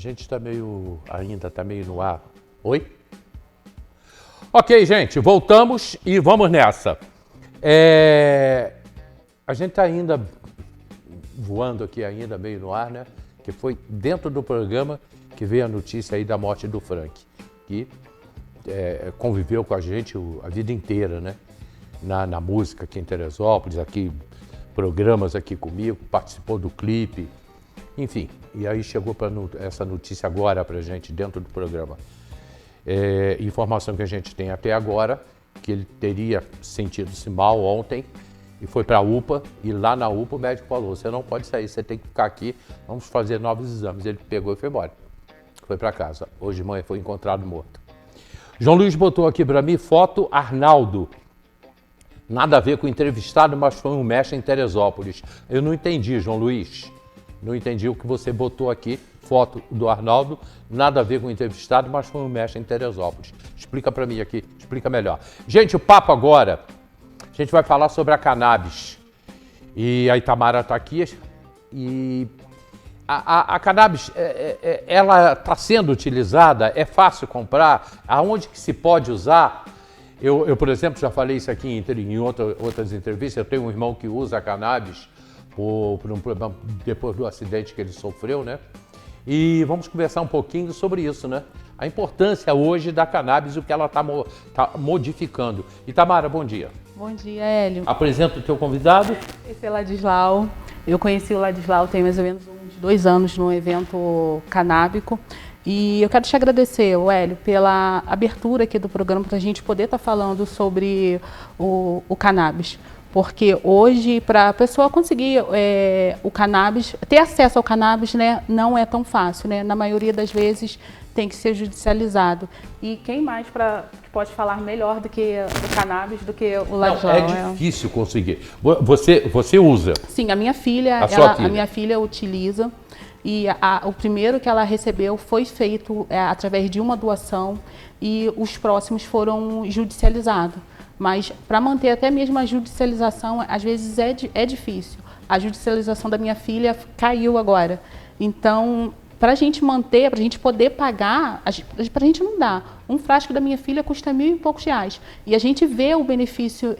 gente está ainda está meio no ar. Oi? Ok, gente, voltamos e vamos nessa. A gente está ainda voando aqui, ainda meio no ar, né? Que foi dentro do programa que veio a notícia aí da morte do Frank, que conviveu com a gente a vida inteira, né? Na música aqui em Teresópolis, aqui, programas aqui comigo, participou do clipe, enfim. E aí chegou essa notícia agora pra gente, dentro do programa. Informação que a gente tem até agora, que ele teria sentido-se mal ontem e foi para a UPA, e lá na UPA o médico falou, você não pode sair, você tem que ficar aqui, vamos fazer novos exames. Ele pegou e foi embora, foi para casa. Hoje de manhã foi encontrado morto. João Luiz botou aqui para mim, foto Arnaldo. Nada a ver com o entrevistado, mas foi um mestre em Teresópolis. Eu não entendi, João Luiz. Não entendi o que você botou aqui, foto do Arnaldo, nada a ver com o entrevistado, mas foi um mestre em Teresópolis. Explica para mim aqui, explica melhor. Gente, o papo agora, a gente vai falar sobre a cannabis. E a Itamara está aqui e a cannabis, ela está sendo utilizada, é fácil comprar, aonde que se pode usar? Eu, por exemplo, já falei isso aqui em outras entrevistas, eu tenho um irmão que usa a cannabis por um problema depois do acidente que ele sofreu, né? E vamos conversar um pouquinho sobre isso, né? A importância hoje da cannabis e o que ela está modificando. Itamara, bom dia. Bom dia, Hélio. Apresenta o teu convidado. Esse é Ladislau. Eu conheci o Ladislau tem mais ou menos uns 2 anos num evento canábico. E eu quero te agradecer, Hélio, pela abertura aqui do programa para a gente poder estar falando sobre o cannabis. Porque hoje, para a pessoa conseguir o cannabis, ter acesso ao cannabis, né, não é tão fácil, né? Na maioria das vezes tem que ser judicializado. E quem mais que pode falar melhor do que o cannabis, do que o Ladislau? É difícil conseguir. Você usa? Sim, a minha filha, a minha filha utiliza. E o primeiro que ela recebeu foi feito através de uma doação e os próximos foram judicializados. Mas para manter até mesmo a judicialização, às vezes é difícil. A judicialização da minha filha caiu agora. Então, para a gente manter, para a gente poder pagar, para a gente não dá. Um frasco da minha filha custa R$1.000 e poucos. E a gente vê o benefício,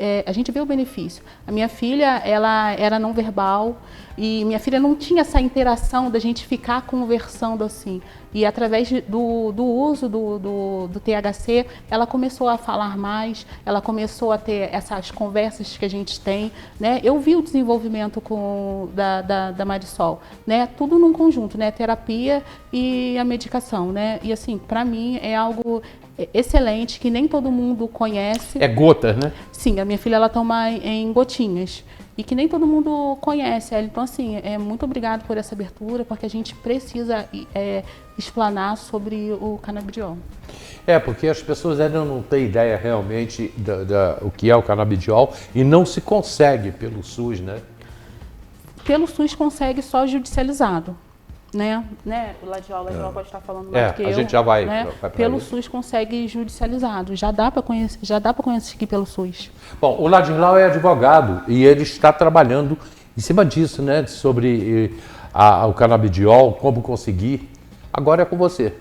A minha filha, ela era não verbal e minha filha não tinha essa interação da gente ficar conversando assim. E através do uso do THC, ela começou a falar mais, ela começou a ter essas conversas que a gente tem, né? Eu vi o desenvolvimento da Marisol, né? Tudo num conjunto, né? Terapia e a medicação, né? E assim, para mim é algo excelente, que nem todo mundo conhece. É gotas, né? Sim, a minha filha ela toma em gotinhas. E que nem todo mundo conhece. Então, assim, muito obrigado por essa abertura, porque a gente precisa explanar sobre o canabidiol. Porque as pessoas ainda não têm ideia realmente o que é o canabidiol e não se consegue pelo SUS, né? Pelo SUS consegue só judicializado. Né? O Ladislau pode estar falando mais do que eu. A gente já vai. Né? Pelo SUS consegue judicializado. Já dá para conseguir pelo SUS. Bom, o Ladislau é advogado e ele está trabalhando em cima disso, né? Sobre o canabidiol, como conseguir. Agora é com você.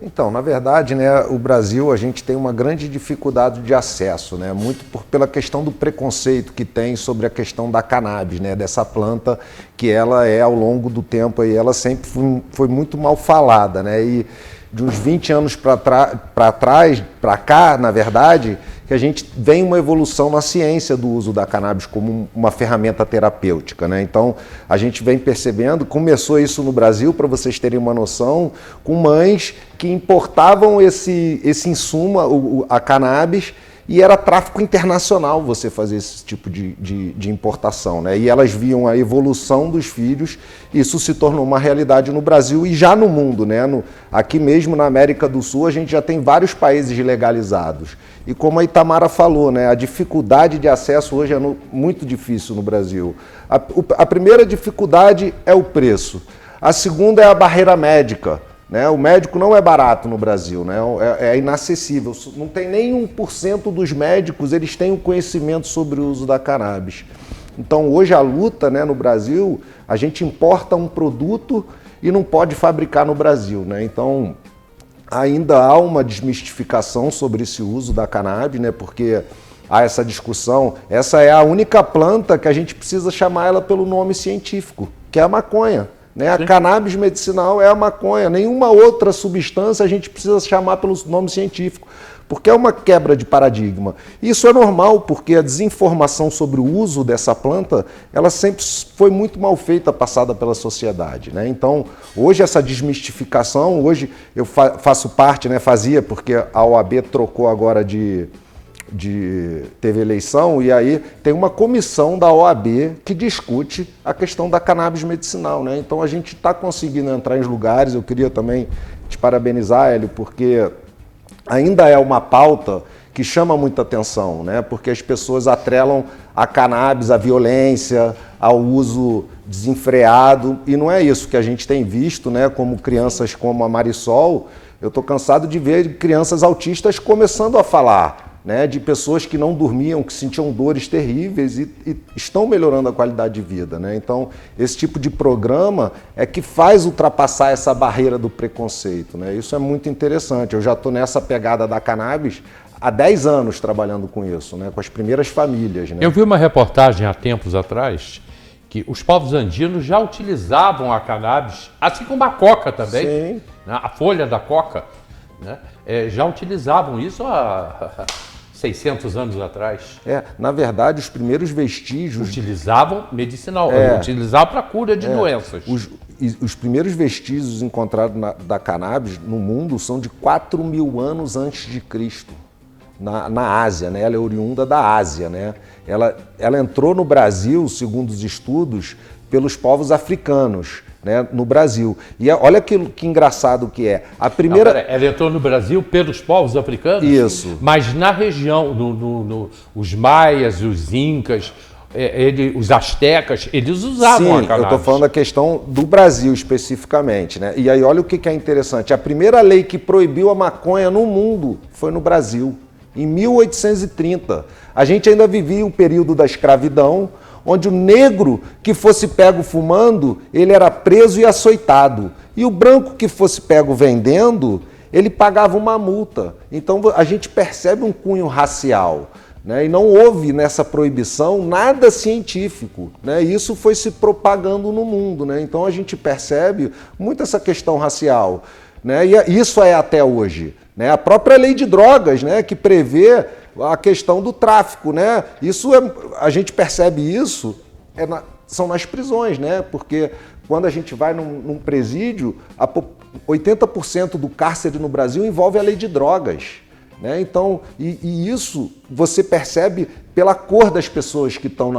Então, na verdade, né, o Brasil, a gente tem uma grande dificuldade de acesso, né, muito pela questão do preconceito que tem sobre a questão da cannabis, né, dessa planta que ela ao longo do tempo, aí, ela sempre foi muito mal falada, né, e de uns 20 anos para cá, na verdade, que a gente vem uma evolução na ciência do uso da cannabis como uma ferramenta terapêutica, né? Então, a gente vem percebendo, começou isso no Brasil, para vocês terem uma noção, com mães que importavam esse insumo, a cannabis, e era tráfico internacional você fazer esse tipo de importação, né? E elas viam a evolução dos filhos, isso se tornou uma realidade no Brasil e já no mundo, né? Aqui mesmo na América do Sul a gente já tem vários países legalizados. E como a Itamara falou, né? A dificuldade de acesso hoje é muito difícil no Brasil. A primeira dificuldade é o preço, a segunda é a barreira médica. Né? O médico não é barato no Brasil, né? É inacessível. Não tem nem 1% dos médicos, eles têm o conhecimento sobre o uso da cannabis. Então, hoje a luta, né, no Brasil, a gente importa um produto e não pode fabricar no Brasil, né? Então, ainda há uma desmistificação sobre esse uso da cannabis, né? Porque há essa discussão. Essa é a única planta que a gente precisa chamar ela pelo nome científico, que é a maconha. Né? A cannabis medicinal é a maconha. Nenhuma outra substância a gente precisa chamar pelo nome científico, porque é uma quebra de paradigma. Isso é normal, porque a desinformação sobre o uso dessa planta, ela sempre foi muito mal feita, passada pela sociedade. Né? Então, hoje essa desmistificação, hoje eu faço parte, né, fazia, porque a OAB trocou agora teve eleição, e aí tem uma comissão da OAB que discute a questão da cannabis medicinal, né? Então a gente está conseguindo entrar em lugares. Eu queria também te parabenizar, Hélio, porque ainda é uma pauta que chama muita atenção, né? Porque as pessoas atrelam a cannabis à violência, ao uso desenfreado, e não é isso que a gente tem visto, né? Como crianças como a Marisol, eu estou cansado de ver crianças autistas começando a falar, né, de pessoas que não dormiam, que sentiam dores terríveis e estão melhorando a qualidade de vida. Né? Então, esse tipo de programa é que faz ultrapassar essa barreira do preconceito. Né? Isso é muito interessante. Eu já estou nessa pegada da cannabis há 10 anos trabalhando com isso, né, com as primeiras famílias. Né? Eu vi uma reportagem há tempos atrás que os povos andinos já utilizavam a cannabis, assim como a coca também, Sim. Né, a folha da coca, né, já utilizavam isso há 600 anos atrás. Na verdade, os primeiros vestígios... Utilizavam medicinal, utilizavam para cura de doenças. Os primeiros vestígios encontrados da cannabis no mundo são de 4.000 anos antes de Cristo, na Ásia, né? Ela é oriunda da Ásia, né? Ela entrou no Brasil, segundo os estudos, pelos povos africanos, né, no Brasil. E olha que engraçado que é. A primeira... Ela entrou no Brasil pelos povos africanos? Isso. Mas na região, os maias, os incas, os astecas, eles usavam a cannabis. Eu estou falando da questão do Brasil especificamente. Né? E aí olha o que é interessante. A primeira lei que proibiu a maconha no mundo foi no Brasil, em 1830. A gente ainda vivia o período da escravidão, onde o negro que fosse pego fumando, ele era preso e açoitado. E o branco que fosse pego vendendo, ele pagava uma multa. Então a gente percebe um cunho racial, né? E não houve nessa proibição nada científico, né? E isso foi se propagando no mundo, né? Então a gente percebe muito essa questão racial, né? E isso é até hoje, né? A própria lei de drogas, né, que prevê a questão do tráfico, né? A gente percebe isso são nas prisões, né? Porque quando a gente vai num presídio, 80% do cárcere no Brasil envolve a lei de drogas, né? Então, e isso você percebe pela cor das pessoas que estão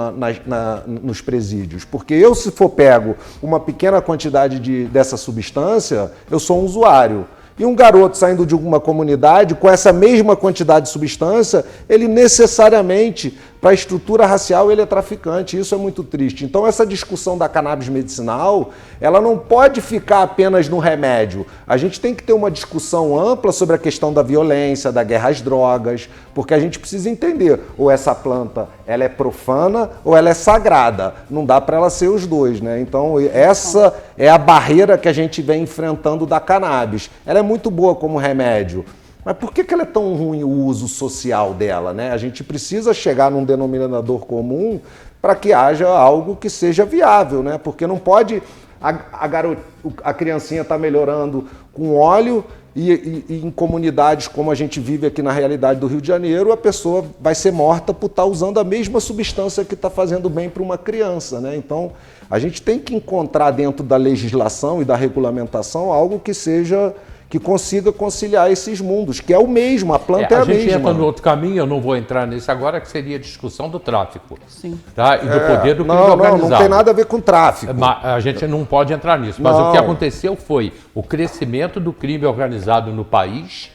nos presídios. Porque eu, se for pego uma pequena quantidade dessa substância, eu sou um usuário. E um garoto saindo de alguma comunidade com essa mesma quantidade de substância, ele necessariamente, para a estrutura racial, ele é traficante. Isso é muito triste. Então essa discussão da cannabis medicinal, ela não pode ficar apenas no remédio. A gente tem que ter uma discussão ampla sobre a questão da violência, da guerra às drogas, porque a gente precisa entender, ou essa planta ela é profana ou ela é sagrada. Não dá para ela ser os dois, né? Então essa é a barreira que a gente vem enfrentando da cannabis. Ela é muito boa como remédio, mas por que ela é tão ruim o uso social dela, né? A gente precisa chegar num denominador comum para que haja algo que seja viável, né? Porque não pode a criancinha estar melhorando com óleo e em comunidades como a gente vive aqui na realidade do Rio de Janeiro, a pessoa vai ser morta por estar usando a mesma substância que está fazendo bem para uma criança, né? Então, a gente tem que encontrar dentro da legislação e da regulamentação algo que consiga conciliar esses mundos, que é o mesmo, a planta é a mesma. A gente entra no outro caminho, eu não vou entrar nesse agora, que seria a discussão do tráfico. Sim. Tá? E do poder do crime organizado. Não tem nada a ver com tráfico. A gente não pode entrar nisso. Mas o que aconteceu foi o crescimento do crime organizado no país,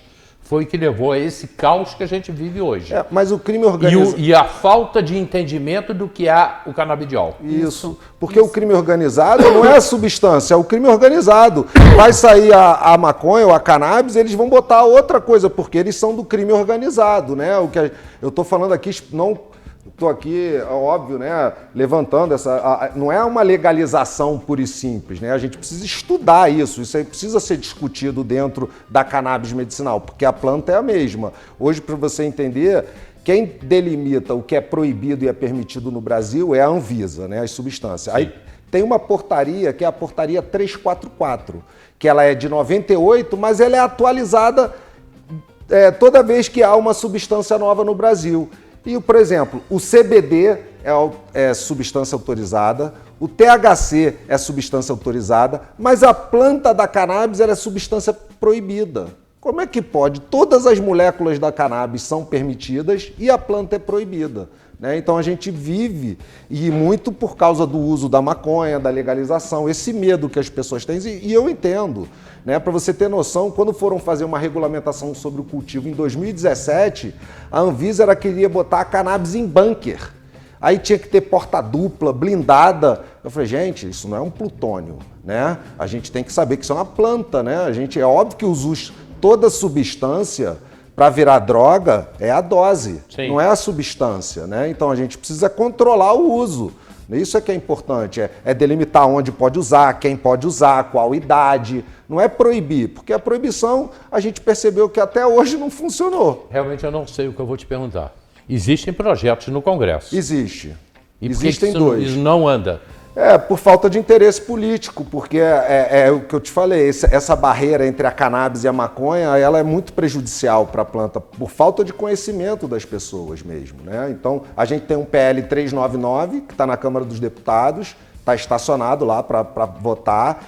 foi que levou a esse caos que a gente vive hoje. Mas o crime organizado... E a falta de entendimento do que é o canabidiol. Isso. Porque o crime organizado não é a substância, é o crime organizado. Vai sair a maconha ou a cannabis, eles vão botar outra coisa, porque eles são do crime organizado, né? O que eu estou falando aqui Estou aqui, óbvio, né, levantando essa... Não é uma legalização pura e simples, né? A gente precisa estudar isso aí precisa ser discutido dentro da cannabis medicinal, porque a planta é a mesma. Hoje, para você entender, quem delimita o que é proibido e é permitido no Brasil é a Anvisa, né, as substâncias. Sim. Aí tem uma portaria, que é a portaria 344, que ela é de 98, mas ela é atualizada toda vez que há uma substância nova no Brasil. E, por exemplo, o CBD é substância autorizada, o THC é substância autorizada, mas a planta da cannabis ela é substância proibida. Como é que pode? Todas as moléculas da cannabis são permitidas e a planta é proibida, né? Então a gente vive, e muito por causa do uso da maconha, da legalização, esse medo que as pessoas têm, e eu entendo. Né, para você ter noção, quando foram fazer uma regulamentação sobre o cultivo em 2017, a Anvisa queria botar a cannabis em bunker. Aí tinha que ter porta dupla, blindada. Eu falei, gente, isso não é um plutônio, né? A gente tem que saber que isso é uma planta, né? É óbvio que toda substância para virar droga é a dose, Sim. não é a substância, né? Então a gente precisa controlar o uso. Isso é que é importante, é delimitar onde pode usar, quem pode usar, qual idade. Não é proibir, porque a proibição a gente percebeu que até hoje não funcionou. Realmente eu não sei o que eu vou te perguntar. Existem projetos no Congresso. Existe. E existem dois. Isso não anda? Por falta de interesse político, porque é o que eu te falei, essa barreira entre a cannabis e a maconha, ela é muito prejudicial para a planta, por falta de conhecimento das pessoas mesmo, né? Então, a gente tem um PL 399, que está na Câmara dos Deputados, está estacionado lá para votar,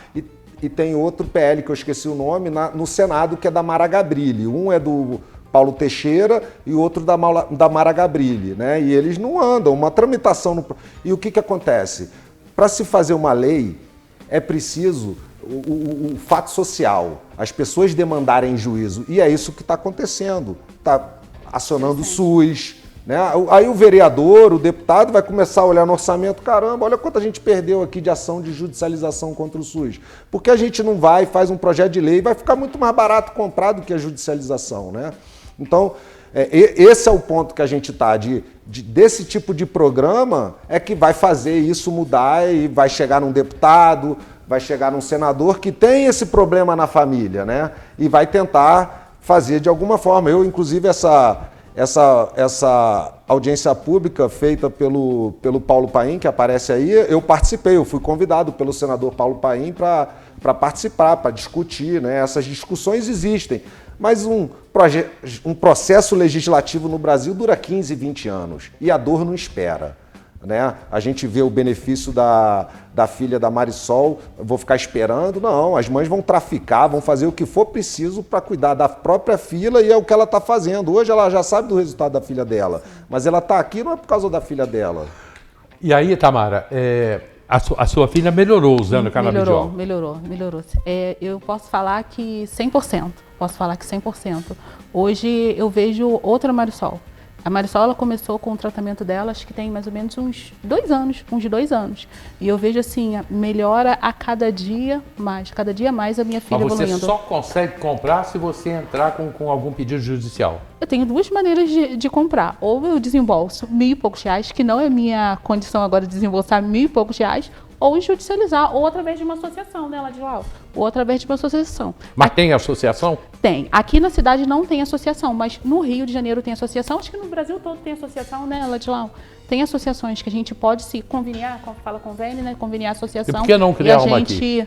e tem outro PL, que eu esqueci o nome, no Senado, que é da Mara Gabrilli. Um é do Paulo Teixeira e o outro da Mara Gabrilli, né? E eles não andam, uma tramitação... E o que acontece? Para se fazer uma lei, é preciso o fato social, as pessoas demandarem juízo. E é isso que está acontecendo. Está acionando o SUS, né? Aí o vereador, o deputado vai começar a olhar no orçamento, caramba, olha quanto a gente perdeu aqui de ação de judicialização contra o SUS. Porque a gente não vai e faz um projeto de lei, vai ficar muito mais barato comprar do que a judicialização, né? Então, esse é o ponto que a gente está, desse tipo de programa é que vai fazer isso mudar e vai chegar num deputado, vai chegar num senador que tem esse problema na família, né? E vai tentar fazer de alguma forma. Eu, inclusive, essa audiência pública feita pelo Paulo Paim, que aparece aí, eu participei, eu fui convidado pelo senador Paulo Paim para participar, para discutir, né? Essas discussões existem. Mas um processo legislativo no Brasil dura 15, 20 anos e a dor não espera, né? A gente vê o benefício da filha da Marisol, vou ficar esperando? Não, as mães vão traficar, vão fazer o que for preciso para cuidar da própria filha e é o que ela está fazendo. Hoje ela já sabe do resultado da filha dela, mas ela está aqui não é por causa da filha dela. E aí, Tamara, a sua filha melhorou usando o canabidiol? Melhorou. Eu posso falar que 100%. Hoje eu vejo outra Marisol. A Marisol, ela começou com o tratamento dela, acho que tem mais ou menos uns 2 anos. E eu vejo assim, melhora a cada dia mais a minha filha evoluindo. Mas você só consegue comprar se você entrar com algum pedido judicial? Eu tenho 2 maneiras de comprar. Ou eu desembolso R$1.000 e poucos, que não é minha condição agora de desembolsar R$1.000 e poucos, ou judicializar, ou através de uma associação, né, Ladislau? Ou através de uma associação. Mas tem associação? Tem. Aqui na cidade não tem associação, mas no Rio de Janeiro tem associação. Acho que no Brasil todo tem associação, né, Ladislau? Tem associações que a gente pode se conveniar, fala convênio, né, conveniar a associação. E por que não criar uma aqui?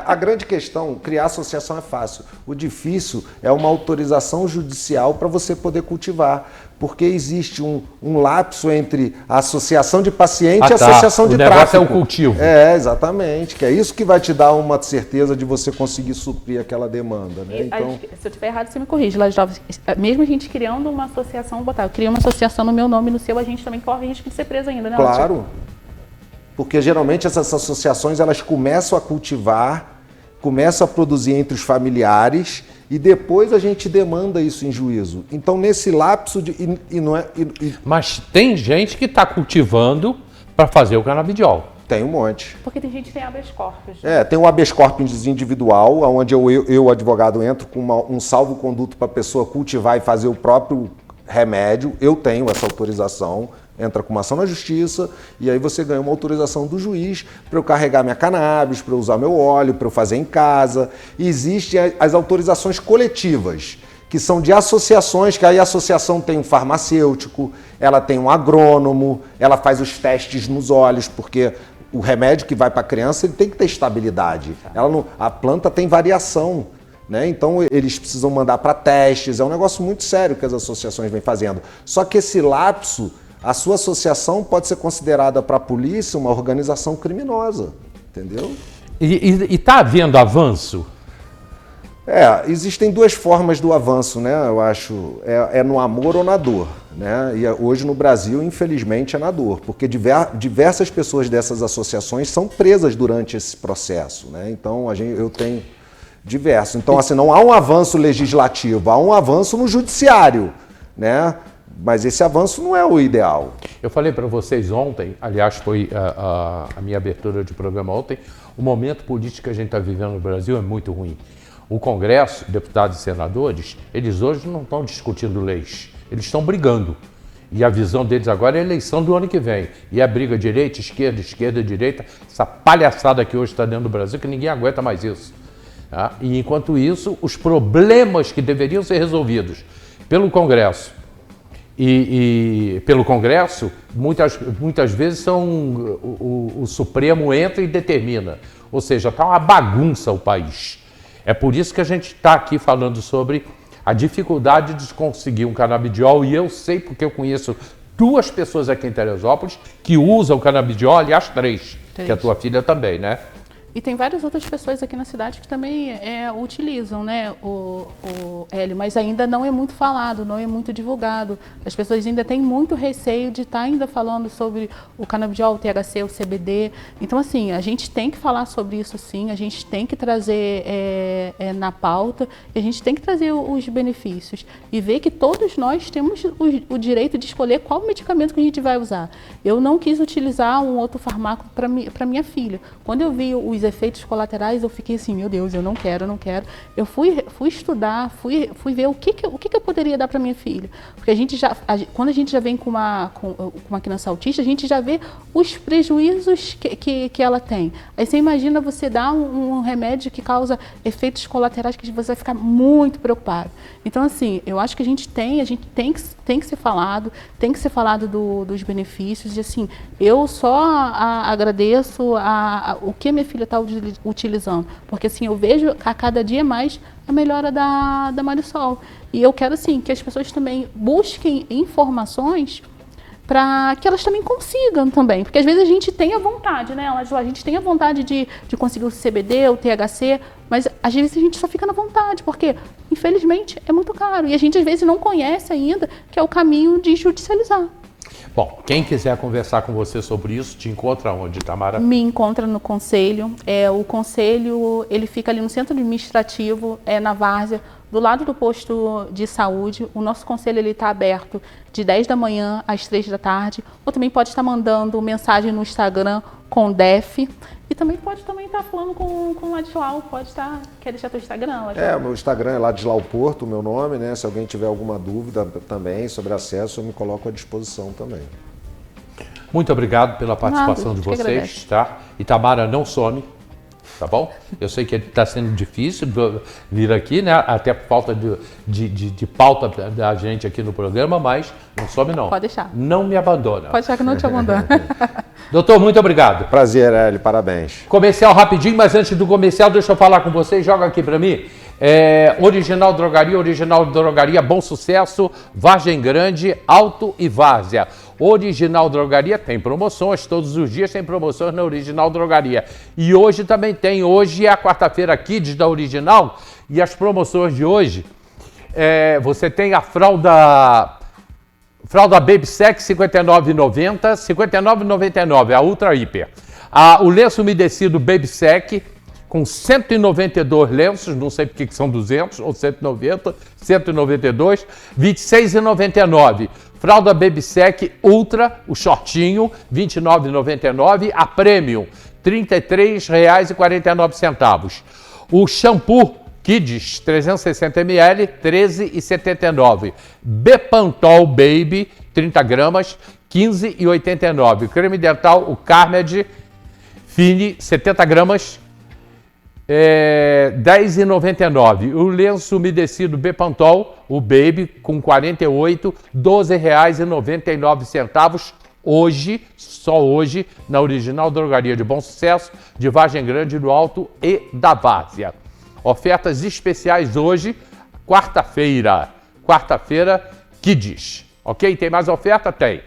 A grande questão, criar associação é fácil. O difícil é uma autorização judicial para você poder cultivar. Porque existe um lapso entre a associação de paciente e a associação de tráfico. O negócio é o cultivo. Exatamente. Que é isso que vai te dar uma certeza de você conseguir suprir aquela demanda, né? Então... Se eu estiver errado, você me corrige. Mesmo a gente criando uma associação, eu criei uma associação no meu nome e no seu, a gente também corre risco de ser preso ainda, né? Claro. Porque geralmente essas associações elas começam a cultivar, começam a produzir entre os familiares e depois a gente demanda isso em juízo. Então nesse lapso Mas tem gente que está cultivando para fazer o canabidiol. Tem um monte. Porque tem gente que tem habeas corpus. Tem o habeas corpus individual, onde eu advogado, entro com um salvo-conduto para a pessoa cultivar e fazer o próprio remédio, eu tenho essa autorização, entra com uma ação na justiça e aí você ganha uma autorização do juiz para eu carregar minha cannabis, para eu usar meu óleo, para eu fazer em casa. E existem as autorizações coletivas, que são de associações, que aí a associação tem um farmacêutico, ela tem um agrônomo, ela faz os testes nos óleos, porque o remédio que vai para a criança ele tem que ter estabilidade. A planta tem variação, né? Então eles precisam mandar para testes, é um negócio muito sério que as associações vêm fazendo. Só que esse lapso, a sua associação pode ser considerada para a polícia uma organização criminosa, entendeu? E está havendo avanço? Existem duas formas do avanço, né? Eu acho, é no amor ou na dor, né? E hoje no Brasil, infelizmente, é na dor, porque diversas pessoas dessas associações são presas durante esse processo, né? Então, eu tenho diversos. Então, assim, não há um avanço legislativo, há um avanço no judiciário, né? Mas esse avanço não é o ideal. Eu falei para vocês ontem, aliás, foi a minha abertura de programa ontem, o momento político que a gente está vivendo no Brasil é muito ruim. O Congresso, deputados e senadores, eles hoje não estão discutindo leis, eles estão brigando. E a visão deles agora é a eleição do ano que vem. E a briga direita, esquerda, direita, essa palhaçada que hoje está dentro do Brasil, que ninguém aguenta mais isso. Tá? E enquanto isso, os problemas que deveriam ser resolvidos pelo Congresso pelo Congresso, muitas vezes são o Supremo entra e determina. Ou seja, está uma bagunça o país. É por isso que a gente está aqui falando sobre a dificuldade de conseguir um canabidiol, e eu sei porque eu conheço 2 pessoas aqui em Teresópolis que usam canabidiol, aliás 3, que a tua filha também, né? E tem várias outras pessoas aqui na cidade que também utilizam, né, o hélio, mas ainda não é muito falado, não é muito divulgado. As pessoas ainda têm muito receio de estar ainda falando sobre o canabidiol, o THC, o CBD. Então, assim, a gente tem que falar sobre isso sim, a gente tem que trazer na pauta, e a gente tem que trazer os benefícios e ver que todos nós temos o direito de escolher qual medicamento que a gente vai usar. Eu não quis utilizar um outro fármaco para minha filha. Quando eu vi os efeitos colaterais, eu fiquei assim, meu Deus, eu não quero. Eu fui estudar, fui ver o que eu poderia dar para minha filha. Porque quando a gente já vem com uma criança autista, a gente já vê os prejuízos que ela tem. Aí você imagina você dar um remédio que causa efeitos colaterais que você vai ficar muito preocupado. Então, assim, eu acho que a gente tem que ser falado, dos benefícios. E assim, eu só agradeço o que a minha filha está utilizando, porque assim, eu vejo a cada dia mais a melhora da Marisol. E eu quero assim que as pessoas também busquem informações para que elas também consigam também, porque às vezes a gente tem a vontade, né? A gente tem a vontade de conseguir o CBD, o THC, mas às vezes a gente só fica na vontade, porque infelizmente é muito caro e a gente às vezes não conhece ainda que é o caminho de judicializar. Bom, quem quiser conversar com você sobre isso, te encontra onde, Tamara? Me encontra no Conselho. O Conselho, ele fica ali no centro administrativo, na Várzea, do lado do posto de saúde. O nosso Conselho está aberto de 10 da manhã às 3 da tarde. Ou também pode estar mandando mensagem no Instagram com DEF. E também pode estar falando com o Ladislau, quer deixar teu Instagram? O meu Instagram é Ladislau Porto, o meu nome, né? Se alguém tiver alguma dúvida também sobre acesso, eu me coloco à disposição também. Muito obrigado pela participação de vocês, tá? E Tamara, não some, tá bom? Eu sei que está sendo difícil vir aqui, né? Até por falta de pauta da gente aqui no programa, mas não some não. Pode deixar. Não me abandona. Pode deixar que não te abandona. Doutor, muito obrigado. Prazer, Hélio, parabéns. Comercial rapidinho, mas antes do comercial, deixa eu falar com vocês, joga aqui para mim. Original Drogaria, Bom Sucesso, Vargem Grande, Alto e Várzea. Original Drogaria tem promoções, todos os dias tem promoções na Original Drogaria. E hoje também tem, hoje é a quarta-feira Kids da Original, e as promoções de hoje, você tem a fralda Baby Sec R$ 59,90, R$ 59,99, a Ultra Hiper. O lenço umedecido Baby Sec, com 192 lenços, não sei porque que são 200 ou 190, 192, R$ 26,99. Fralda Baby Sec Ultra, o shortinho, R$ 29,99. A Premium, R$ 33,49. O shampoo Kids 360 ml, R$ 13,79. Bepantol Baby 30 gramas, R$ 15,89. Creme dental, o Carmed Fine 70 gramas, R$ 10,99. O lenço umedecido Bepantol, o Baby, com 48, R$ 12,99. Hoje, só hoje, na Original Drogaria de Bom Sucesso, de Vargem Grande do Alto e da Várzea. Ofertas especiais hoje, quarta-feira, Kids. Ok? Tem mais oferta? Tem.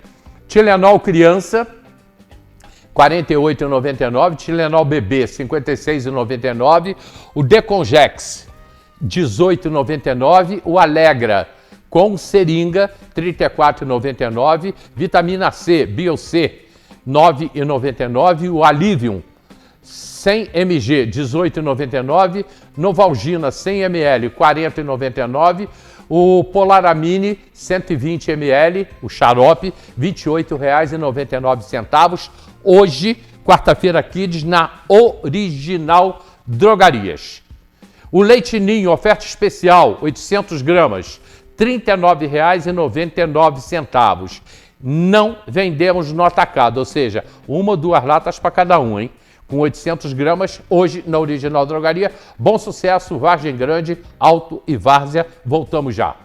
Tilenol Criança, R$ 48,99. Tilenol Bebê, R$ 56,99. O Decongex, R$ 18,99. O Alegra, com seringa, R$ 34,99. Vitamina C, BioC, R$ 9,99. O Alivium, 100 mg, R$ 18,99. Novalgina, 100 ml, R$ 40,99. O Polaramine, 120 ml, o xarope, R$ 28,99. Hoje, quarta-feira, Kids, na Original Drogarias. O Leite Ninho, oferta especial, 800 gramas, R$ 39,99. Não vendemos no atacado, ou seja, 1 ou 2 latas para cada um, hein? Com 800 gramas, hoje na Original Drogaria. Bom Sucesso, Vargem Grande, Alto e Várzea. Voltamos já.